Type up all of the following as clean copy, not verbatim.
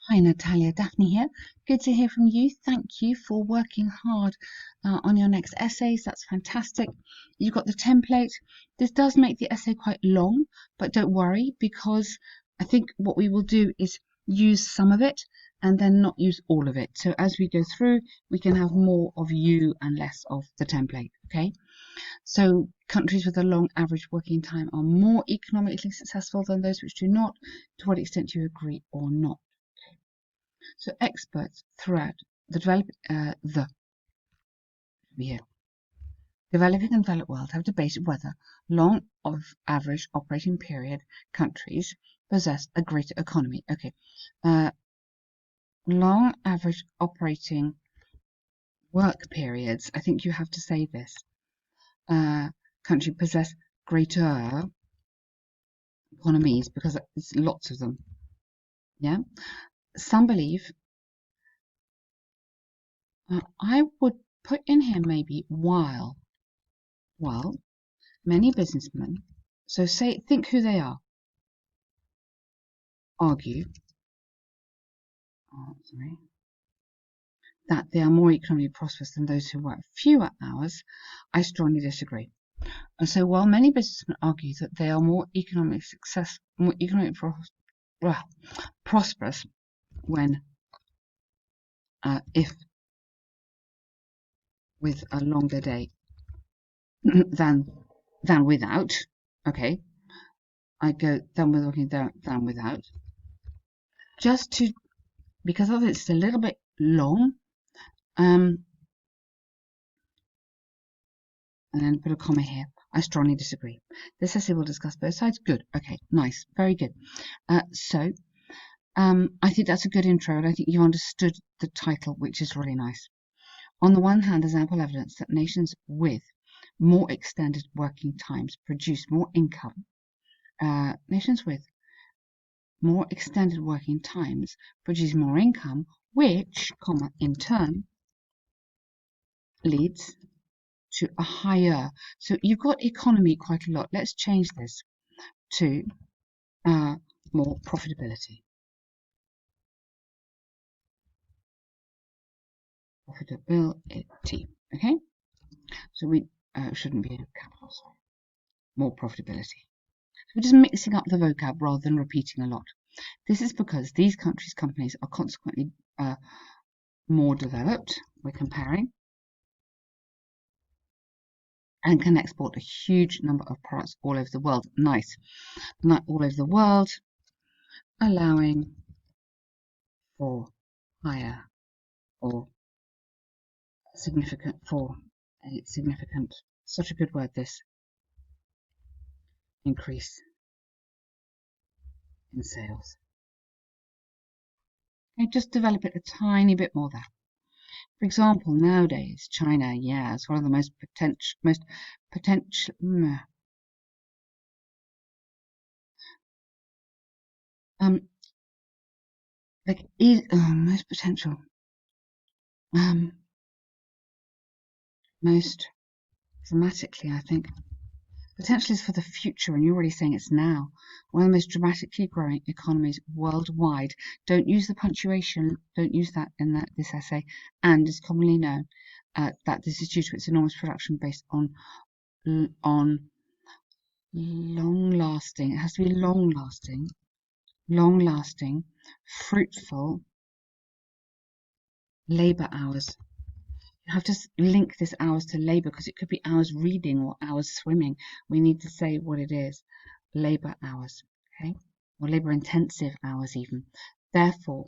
Hi Natalia, Daphne here. Good to hear from you. Thank you for working hard on your next essays. That's fantastic. You've got the template. This does make the essay quite long, but don't worry because I think what we will do is use some of it and then not use all of it. So as we go through, we can have more of you and less of the template, okay? So countries with a long average working time are more economically successful than those which do not. To what extent do you agree or not? So experts throughout the developing and developed world have debated whether long of average operating period countries possess a greater economy. Okay, long average operating work periods. I think you have to say this. Country possess greater economies because it's lots of them. Yeah, some believe. I would put in here maybe while many businessmen, so think who they are, argue that they are more economically prosperous than those who work fewer hours. I strongly disagree. And so while many businessmen argue that they are more economically prosperous when if with a longer day than without, okay, I go than with working than without, just to because of it's a little bit long, and then put a comma here. I strongly disagree. This essay will discuss both sides. Good. Okay. Nice. Very good. So I think that's a good intro, and I think you understood the title, which is really nice. On the one hand, there's ample evidence that nations with more extended working times produce more income. Nations with more extended working times produce more income, which, in turn, leads to a higher. So you've got economy quite a lot. Let's change this to more profitability. Profitability. Okay. So we shouldn't be in capital. Sorry. More profitability. So we're just mixing up the vocab rather than repeating a lot. This is because these countries' companies are consequently more developed. We're comparing. And can export a huge number of products all over the world. Nice. Not all over the world, allowing for higher or significant such a good word, this increase in sales. Okay, just develop it a tiny bit more there. For example, nowadays, China, yeah, is one of the most potential, most potential, most dramatically, I think. Potential is for the future, and you're already saying it's now. One of the most dramatically growing economies worldwide. Don't use the punctuation. Don't use that in this essay. And it's commonly known that this is due to its enormous production based on long-lasting. It has to be long-lasting, fruitful labor hours. You have to link this hours to labor because it could be hours reading or hours swimming. We need to say what it is. Labor hours, okay? Or labor intensive hours even. Therefore,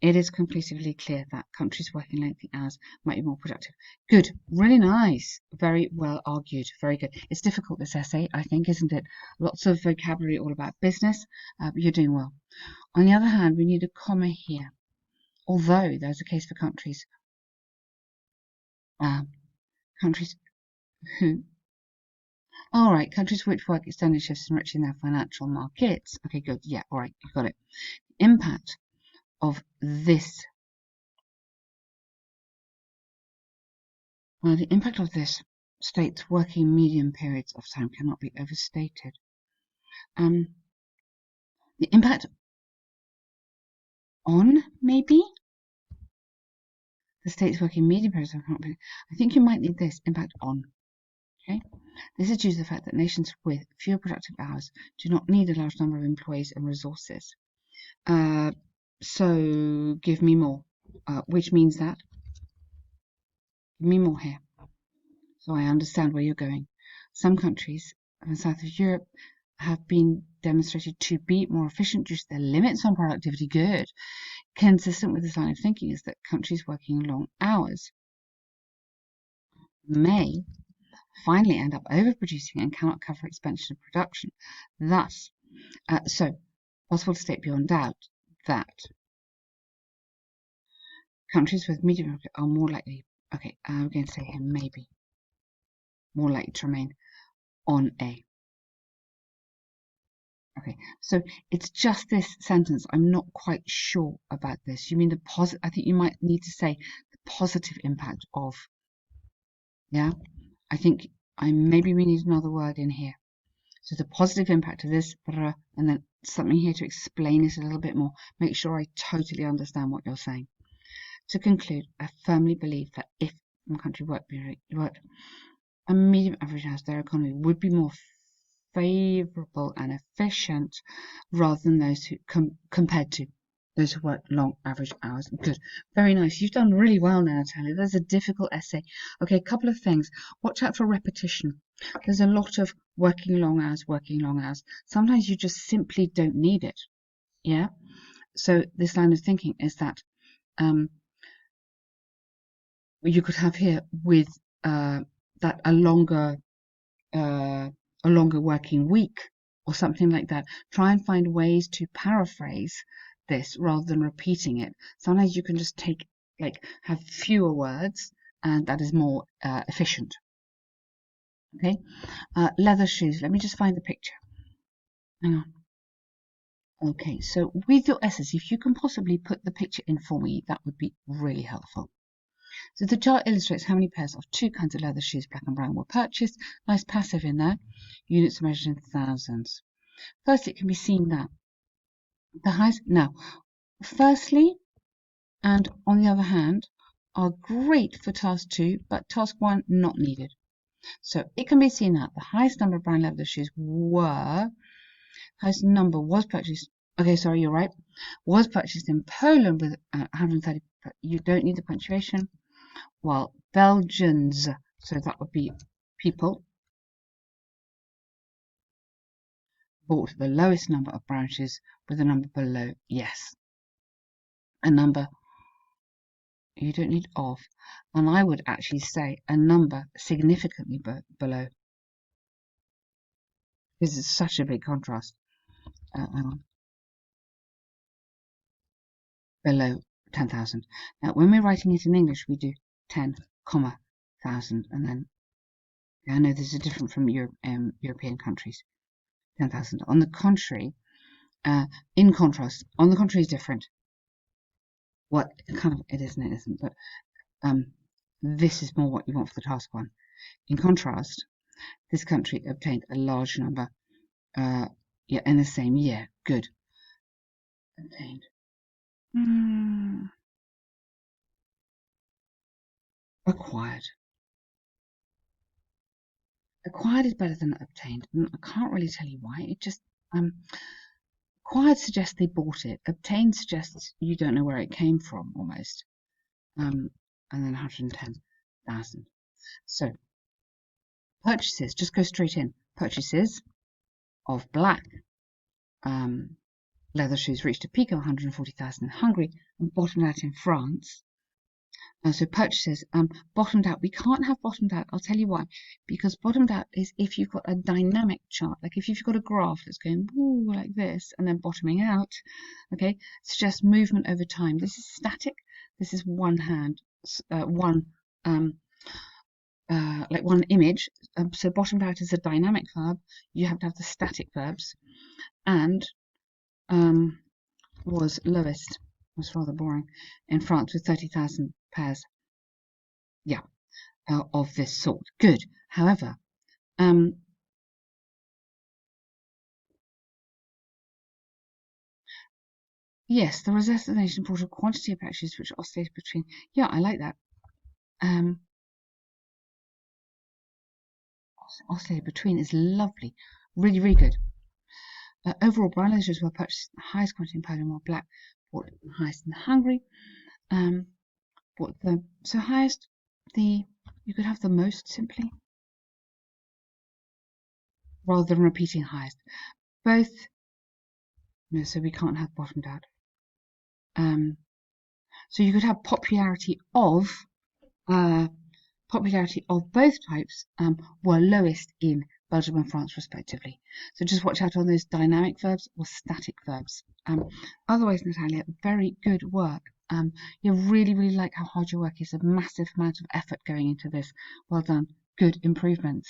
it is conclusively clear that countries working lengthy hours might be more productive. Good. Really nice. Very well argued. Very good. It's difficult, this essay, I think, isn't it? Lots of vocabulary all about business, but you're doing well. On the other hand, we need a comma here. Although there's a case for countries who, all right, countries which work extended shifts enriching their financial markets. Okay, good. Yeah, all right, you got it. The impact of this. Well, the impact of this state's working medium periods of time cannot be overstated. The impact on, maybe? The state's working medium periods. I think you might need this impact on. Okay, this is due to the fact that nations with fewer productive hours do not need a large number of employees and resources. So give me more, which means that give me more here, so I understand where you're going. Some countries in the south of Europe have been demonstrated to be more efficient due to their limits on productivity. Good. Consistent with this line of thinking is that countries working long hours may finally end up overproducing and cannot cover expenditure of production. Thus, so possible to state beyond doubt that countries with medium are more likely, okay, I'm going to say here maybe, more likely to remain on A. Okay, so it's just this sentence. I'm not quite sure about this. You mean the positive? I think you might need to say the positive impact of. Yeah, I think maybe we need another word in here. So the positive impact of this, and then something here to explain it a little bit more. Make sure I totally understand what you're saying. To conclude, I firmly believe that if some country worked a medium average house, their economy would be more favourable and efficient rather than those who compared to those who work long average hours. Good. Very nice. You've done really well now, Natalia. There's a difficult essay. Okay, a couple of things. Watch out for repetition. There's a lot of working long hours, working long hours. Sometimes you just simply don't need it. Yeah? So this line of thinking is that you could have here with that a longer working week or something like that. Try and find ways to paraphrase this rather than repeating it. Sometimes you can just have fewer words, and that is more efficient. Okay, leather shoes. Let me just find the picture. Hang on. Okay, so with your essays, if you can possibly put the picture in for me, that would be really helpful. So the chart illustrates how many pairs of two kinds of leather shoes, black and brown, were purchased. Nice passive in there. Units are measured in thousands. First, it can be seen that the highest. Now, firstly, and on the other hand, are great for task 2, but task 1 not needed. So it can be seen that the highest number of brown leather shoes highest number was purchased. Okay, sorry, you're right. Was purchased in Poland with 130. You don't need the punctuation. While Belgians, so that would be people, bought the lowest number of brown shoes with a number below. Yes, a number. You don't need of, and I would actually say a number significantly below, because it's such a big contrast. Below 10,000. Now, when we're writing it in English, we do 10, 1,000, and then I know this is different from European countries. 10,000. On the contrary, in contrast, on the contrary is different. What kind of it is and it isn't, but this is more what you want for the task 1. In contrast, this country obtained a large number in the same year. Good. Obtained. Acquired. Acquired is better than obtained. I can't really tell you why. It just acquired suggests they bought it. Obtained suggests you don't know where it came from almost. And then 110,000. So purchases, just go straight in. Purchases of black leather shoes reached a peak of 140,000 in Hungary and bottomed out in France. So purchases bottomed out. We can't have bottomed out. I'll tell you why. Because bottomed out is if you've got a dynamic chart, like if you've got a graph that's going like this and then bottoming out. Okay, suggests movement over time. This is static. This is one image. So bottomed out is a dynamic verb. You have to have the static verbs, and was lowest. Was rather boring in France with 30,000 pairs. Yeah, of this sort. Good. However, Yes, the resignation portal quantity of packages which oscillate between. Yeah, I like that. Oscillate between is lovely. Really, really good. Overall, brown leathers were purchased the highest quantity in Poland, while black bought the highest in Hungary. Bought the so highest. You could have the most simply, rather than repeating highest. Both. No, so we can't have bottomed out. So you could have popularity of both types were lowest in Belgium and France respectively. So just watch out on those dynamic verbs or static verbs. Otherwise, Natalia, very good work. You really, really like how hard your work is. A massive amount of effort going into this. Well done. Good improvements.